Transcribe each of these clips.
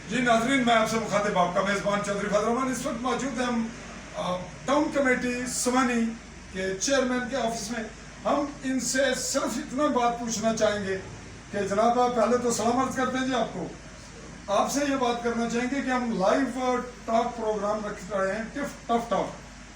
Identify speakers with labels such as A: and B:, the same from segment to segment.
A: जी नाजरीन, मैं आपसे मुखातिब आपका मेज़बान चौधरी फजल रहमान। इस वक्त मौजूद हैं हम टाउन कमेटी समानी के चेयरमैन के ऑफिस में। हम इनसे सिर्फ इतना बात पूछना चाहेंगे कि जनाब पहले तो सलाम अर्ज करते हैं जी आपको। आपसे ये बात करना चाहेंगे कि हम लाइव टॉक प्रोग्राम रख रहे हैं टफ टॉक,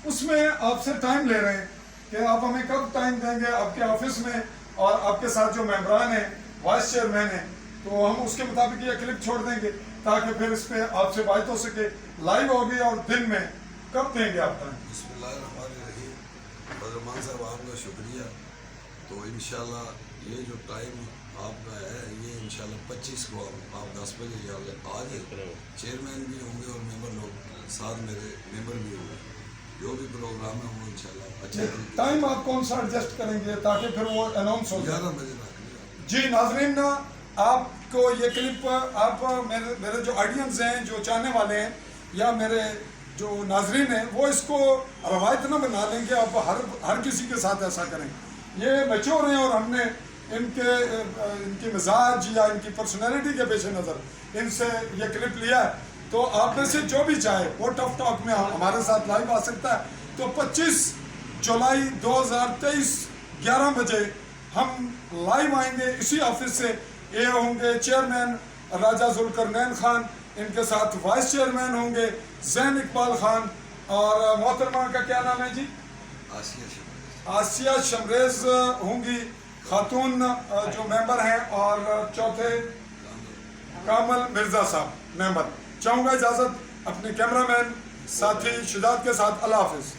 A: उसमें आपसे टाइम ले रहे हैं कि आप हमें कब टाइम देंगे आपके ऑफिस में, और आपके साथ जो मेंबरान हैं, वाइस चेयरमैन हैं, तो हम उसके मुताबिक ये क्लिप छोड़ देंगे ताकि फिर इस पे आपसे बात हो सके। लाइव होगी और दिन में कब देंगे आप टाइम?
B: बिस्मिल्लाहिर्रहमानिर्रहीम। फजलमान साहब आपका शुक्रिया। तो इंशाल्लाह ये जो टाइम आपका है ये इंशाल्लाह 25 को आप 10 बजे आज चेयरमैन भी होंगे और मेंबर लोग साथ मेरे मेंबर भी होंगे। जो भी प्रोग्राम है वो इंशाल्लाह अच्छा
A: टाइम आप कौन सा एडजस्ट करेंगे ताकि फिर वो अनाउंस हो जाए?
B: 11 बजे तक।
A: जी नाजरीन, आपको ये क्लिप आप मेरे जो ऑडियंस हैं, जो चाहने वाले हैं, या मेरे जो नाजरीन हैं, वो इसको रवायत ना बना लें कि आप हर किसी के साथ ऐसा करें। ये मैच्योर हैं और हमने इनकी मिजाज या इनकी पर्सनैलिटी के पेश नज़र इनसे ये क्लिप लिया है। तो आप में से जो भी चाहे वो टफ टॉक में हमारे साथ लाइव आ सकता है। तो 25 जुलाई 2023 11 बजे हम लाइव आएंगे इसी ऑफिस से। ये होंगे चेयरमैन राजा जुल्करनैन खान, इनके साथ वाइस चेयरमैन होंगे जैन इकबाल खान, और मोहतरमा का क्या नाम है जी? आसिया शमरेज होंगी खातून जो मेंबर हैं, और चौथे कामल मिर्जा साहब मेंबर। चाहूँगा इजाज़त अपने कैमरामैन साथी शुजात के साथ। अल्लाह हाफिज़।